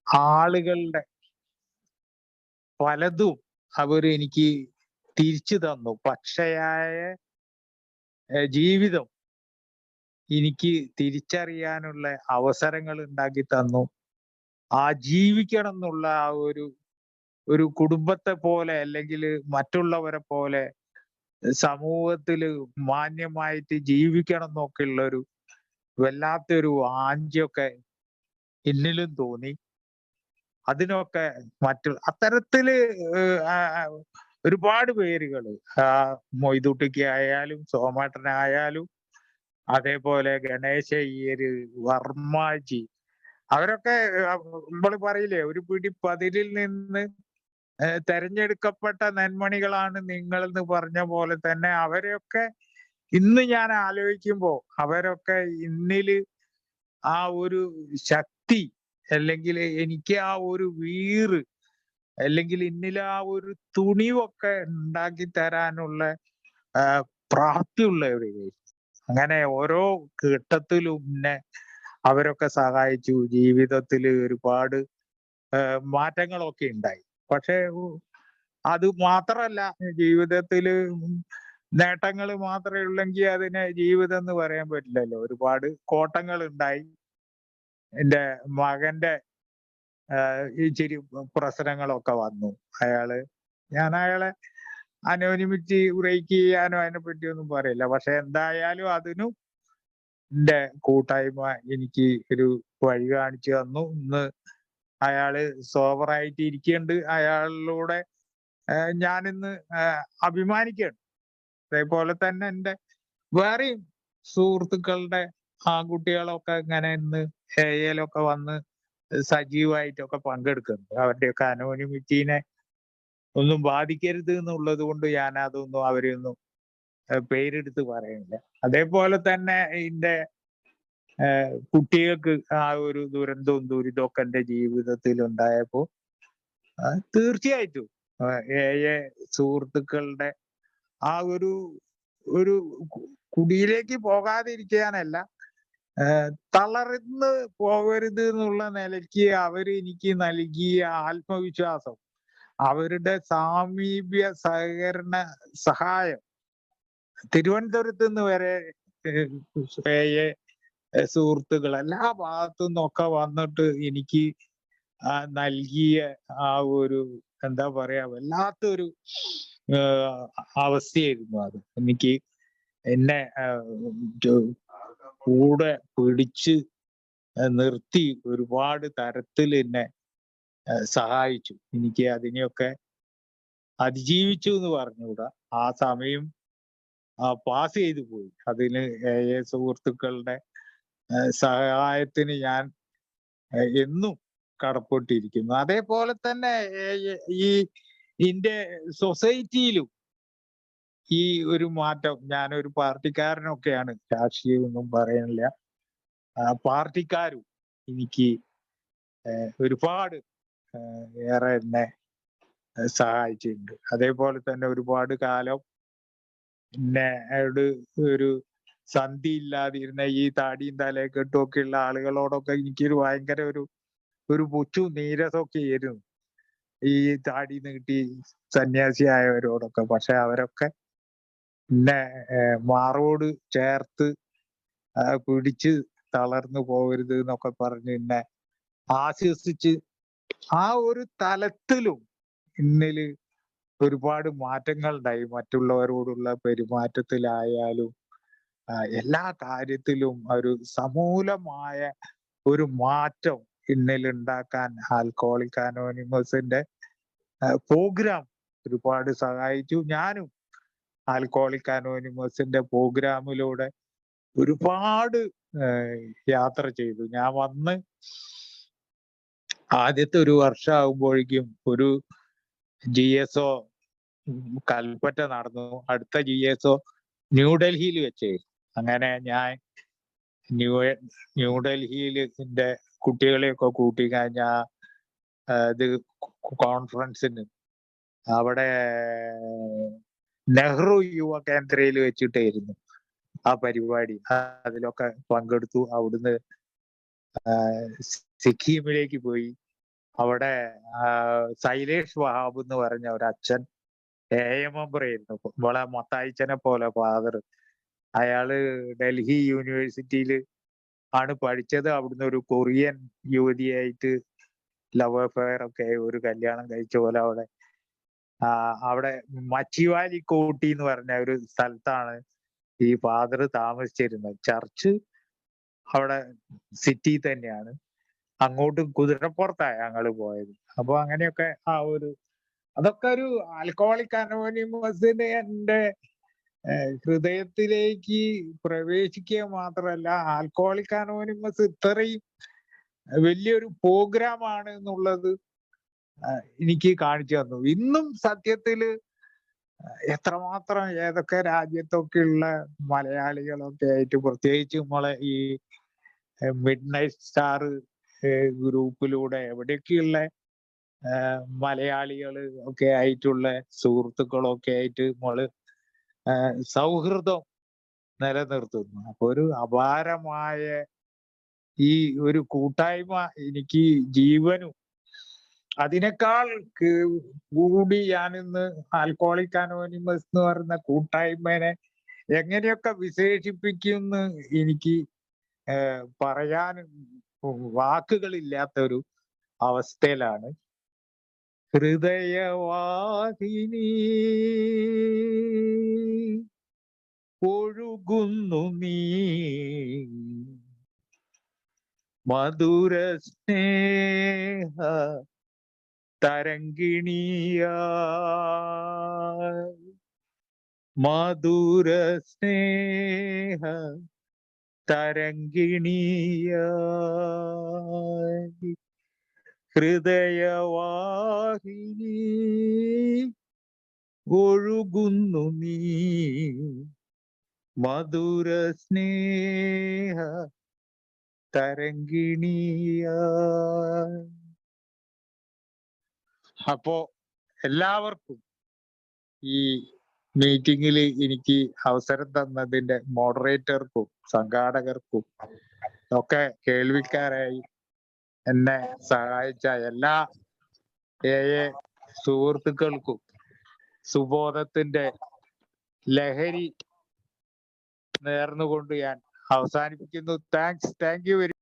ആളുകളുടെ പലതും അവരെനിക്ക് തിരിച്ചു തന്നു. പച്ചയായ ജീവിതം എനിക്ക് തിരിച്ചറിയാനുള്ള അവസരങ്ങൾ ഉണ്ടാക്കി തന്നു. ആ ജീവിക്കണം എന്നുള്ള ആ ഒരു കുടുംബത്തെ പോലെ അല്ലെങ്കിൽ മറ്റുള്ളവരെ പോലെ സമൂഹത്തില് മാന്യമായിട്ട് ജീവിക്കണം എന്നൊക്കെയുള്ള ഒരു വല്ലാത്തൊരു ആഞ്ചൊക്കെ എന്നിലും തോന്നി. അതിനൊക്കെ അത്തരത്തില് ഒരുപാട് പേരുകള് മൊയ്തുട്ടിക്ക് ആയാലും സോമേട്ടനായാലും അതേപോലെ ഗണേശ അയ്യര്, വർമാജി അവരൊക്കെ നമ്മള് പറയില്ലേ ഒരു പിടി പതിരിൽ നിന്ന് തെരഞ്ഞെടുക്കപ്പെട്ട നെന്മണികളാണ് നിങ്ങളെന്ന് പറഞ്ഞ പോലെ തന്നെ അവരെയൊക്കെ ഇന്ന് ഞാൻ ആലോചിക്കുമ്പോ അവരൊക്കെ ഇന്നില് ആ ഒരു ശക്തി അല്ലെങ്കിൽ എനിക്ക് ആ ഒരു വീറ് അല്ലെങ്കിൽ ഇന്നിൽ ആ ഒരു തുണിവൊക്കെ ഉണ്ടാക്കി തരാനുള്ള പ്രാപ്തിയുള്ളവര്. അങ്ങനെ ഓരോ ഘട്ടത്തിലും എന്നെ അവരൊക്കെ സഹായിച്ചു. ജീവിതത്തില് ഒരുപാട് മാറ്റങ്ങളൊക്കെ ഉണ്ടായി. പക്ഷേ അത് മാത്രല്ല ജീവിതത്തില് നേട്ടങ്ങൾ മാത്രമേ ഉള്ളെങ്കിൽ അതിനെ ജീവിതം എന്ന് പറയാൻ പറ്റില്ലല്ലോ. ഒരുപാട് കോട്ടങ്ങൾ ഉണ്ടായി. എന്റെ മകന്റെ ഇച്ചിരി പ്രശ്നങ്ങളൊക്കെ വന്നു. ഞാൻ അയാളെ അനോണിമിറ്റി ബ്രേക്ക് ചെയ്യാനോ അതിനെ പറ്റിയൊന്നും പറയില്ല. പക്ഷെ എന്തായാലും അതിനും എന്റെ കൂട്ടായ്മ എനിക്ക് ഒരു വഴി കാണിച്ചു തന്നു. ഇന്ന് അയാള് സോബറായിട്ട് ഇരിക്കുന്നുണ്ട്. അയാളിലൂടെ ഞാനിന്ന് അഭിമാനിക്കുകയാണ്. അതേപോലെ തന്നെ എന്റെ വേറെയും സുഹൃത്തുക്കളുടെ ആൺകുട്ടികളൊക്കെ ഇങ്ങനെ ഇന്ന് എയിലൊക്കെ വന്ന് സജീവമായിട്ടൊക്കെ പങ്കെടുക്കുന്നുണ്ട്. അവരുടെയൊക്കെ അനോണിമിറ്റീനെ ഒന്നും ബാധിക്കരുത് എന്നുള്ളത് കൊണ്ട് ഞാൻ അതൊന്നും അവരെയൊന്നും പേരെടുത്ത് പറയുന്നില്ല. അതേപോലെ തന്നെ എന്റെ കുട്ടികൾക്ക് ആ ഒരു ദുരന്തവും ദുരിതമൊക്കെ എന്റെ ജീവിതത്തിൽ ഉണ്ടായപ്പോ തീർച്ചയായിട്ടും സുഹൃത്തുക്കളുടെ ആ ഒരു കുടിയിലേക്ക് പോകാതിരിക്കാനല്ല, തളർന്ന് പോകരുത് എന്നുള്ള നിലയ്ക്ക് എനിക്ക് നൽകിയ ആത്മവിശ്വാസം, അവരുടെ സാമീപ്യ സഹകരണ സഹായം തിരുവനന്തപുരത്ത് നിന്ന് വരെ സുഹൃത്തുക്കൾ എല്ലാ ഭാഗത്തു നിന്നൊക്കെ വന്നിട്ട് എനിക്ക് നൽകിയ ആ ഒരു എന്താ പറയാ വല്ലാത്തൊരു അവസ്ഥയായിരുന്നു അത്. എനിക്ക് എന്നെ കൂടെ പിടിച്ച് നിർത്തി ഒരുപാട് തരത്തിൽ എന്നെ സഹായിച്ചു. എനിക്ക് അതിനെയൊക്കെ അതിജീവിച്ചു എന്ന് പറഞ്ഞുകൂടാ. ആ സമയം പാസ് ചെയ്തു പോയി. അതിന് സുഹൃത്തുക്കളുടെ സഹായത്തിന് ഞാൻ എന്നും കടപ്പെട്ടിരിക്കുന്നു. അതേപോലെ തന്നെ ഈ ഇന്ത്യ സൊസൈറ്റിയിലും ഈ ഒരു മാറ്റം, ഞാനൊരു പാർട്ടിക്കാരനൊക്കെയാണ്, രാഷ്ട്രീയമൊന്നും പറയാനില്ല. പാർട്ടിക്കാരും എനിക്ക് ഒരുപാട് ഏറെ എന്നെ സഹായിച്ചിട്ടുണ്ട്. അതേപോലെ തന്നെ ഒരുപാട് കാലം എന്നോട് ഒരു സന്ധി ഇല്ലാതിരുന്ന ഈ താടിയും തലക്കെട്ടും ഒക്കെ ഉള്ള ആളുകളോടൊക്കെ എനിക്കൊരു ഭയങ്കര ഒരു പുച്ഛവും നീരസമൊക്കെ ആയിരുന്നു ഈ താടി നീട്ടി സന്യാസിയായവരോടൊക്കെ. പക്ഷെ അവരൊക്കെ എന്നെ മാറോട് ചേർത്ത് പിടിച്ച് തളർന്നു പോകരുത് എന്നൊക്കെ പറഞ്ഞ് എന്നെ ആശ്വസിച്ച് ആ ഒരു തലത്തിലും ഇന്നില് ഒരുപാട് മാറ്റങ്ങൾ ഉണ്ടായി. മറ്റുള്ളവരോടുള്ള പെരുമാറ്റത്തിലായാലും എല്ലാ കാര്യത്തിലും ഒരു സമൂലമായ ഒരു മാറ്റം ഇന്നിൽ ഉണ്ടാക്കാൻ ആൽക്കഹോളിക് അനോണിമസിന്റെ പ്രോഗ്രാം ഒരുപാട് സഹായിച്ചു. ഞാനും ആൽക്കഹോളിക് അനോണിമസിന്റെ പ്രോഗ്രാമിലൂടെ ഒരുപാട് യാത്ര ചെയ്തു. ഞാൻ വന്ന് ആദ്യത്തെ ഒരു വർഷം ആകുമ്പോഴേക്കും ഒരു GSO കൽപ്പറ്റ നടന്നു. അടുത്ത GSO ന്യൂഡൽഹിയിൽ വെച്ച്. അങ്ങനെ ഞാൻ ന്യൂഡൽഹിയിൽ എന്റെ കുട്ടികളെയൊക്കെ കൂട്ടി ഞാൻ ഇത് കോൺഫറൻസിന് അവിടെ നെഹ്റു യുവ കേന്ദ്രയിൽ വെച്ചിട്ടായിരുന്നു ആ പരിപാടി. അതിലൊക്കെ പങ്കെടുത്തു. അവിടുന്ന് സിക്കിമിലേക്ക് പോയി. അവിടെ സൈലേഷ് വഹാബ് എന്ന് പറഞ്ഞ ഒരു അച്ഛൻ AMM ആയിരുന്നു. നമ്മളെ മത്തായിച്ചനെ പോലെ ഫാദർ. അയാള് ഡൽഹി യൂണിവേഴ്സിറ്റിയിൽ ആണ് പഠിച്ചത്. അവിടുന്ന് ഒരു കൊറിയൻ യുവതിയായിട്ട് ലവ് അഫെയർ ഒക്കെ ഒരു കല്യാണം കഴിച്ച പോലെ അവിടെ മച്ചിവാലി കോട്ടി എന്ന് പറഞ്ഞ ഒരു സ്ഥലത്താണ് ഈ ഫാദർ താമസിച്ചിരുന്നത്. ചർച്ച് അവിടെ സിറ്റി തന്നെയാണ്. അങ്ങോട്ട് കുതിരപ്പുറത്താണ് ഞങ്ങള് പോയത്. അപ്പൊ അങ്ങനെയൊക്കെ അതൊക്കെ ഒരു ആൽക്കഹോളിക് അനോണിമസിന് എന്റെ ഹൃദയത്തിലേക്ക് പ്രവേശിക്കുക മാത്രമല്ല, ആൽക്കഹോളിക് അനോണിമസ് ഇത്രയും വലിയൊരു പ്രോഗ്രാം ആണ് എന്നുള്ളത് എനിക്ക് കാണിച്ചു തന്നു. ഇന്നും സത്യത്തില് എത്രമാത്രം ഏതൊക്കെ രാജ്യത്തൊക്കെയുള്ള മലയാളികളൊക്കെ ആയിട്ട്, പ്രത്യേകിച്ച് നമ്മളെ ഈ മിഡ് നൈറ്റ് സ്റ്റാർ ഗ്രൂപ്പിലൂടെ എവിടെയൊക്കെയുള്ള മലയാളികൾ ഒക്കെ ആയിട്ടുള്ള സുഹൃത്തുക്കളൊക്കെ ആയിട്ട് നമ്മള് സൗഹൃദം നിലനിർത്തുന്നു. അപ്പൊ ഒരു അപാരമായ ഈ ഒരു കൂട്ടായ്മ എനിക്ക് ജീവനും, അതിനേക്കാൾ കൂടി ഞാനിന്ന് ആൽക്കഹോളിക് അനോണിമസ് എന്ന് പറയുന്ന കൂട്ടായ്മനെ എങ്ങനെയൊക്കെ വിശേഷിപ്പിക്കുമെന്ന് എനിക്ക് പറയാൻ വാക്കുകളില്ലാത്ത ഒരു അവസ്ഥയിലാണ്. ഹൃദയവാഹിനി ഒഴുകുന്നു നീ മധുര സ്നേഹ തരംഗിണിയായി, മധുര സ്നേഹ തരംഗിണിയായി, ഹൃദയവാഹിനി ഒഴുകുന്നു നീ മധുര സ്നേഹ തരംഗിണിയായി. അപ്പോ എല്ലാവർക്കും ഈ മീറ്റിംഗിൽ എനിക്ക് അവസരം തന്നതിന്റെ മോഡറേറ്റർക്കും സംഘാടകർക്കും ഒക്കെ കേൾവിക്കാരായി എന്നെ സഹായിച്ച എല്ലാ സുഹൃത്തുക്കൾക്കും സുബോധത്തിന്റെ ലഹരി നേർന്നുകൊണ്ട് ഞാൻ അവസാനിപ്പിക്കുന്നു. Thank you very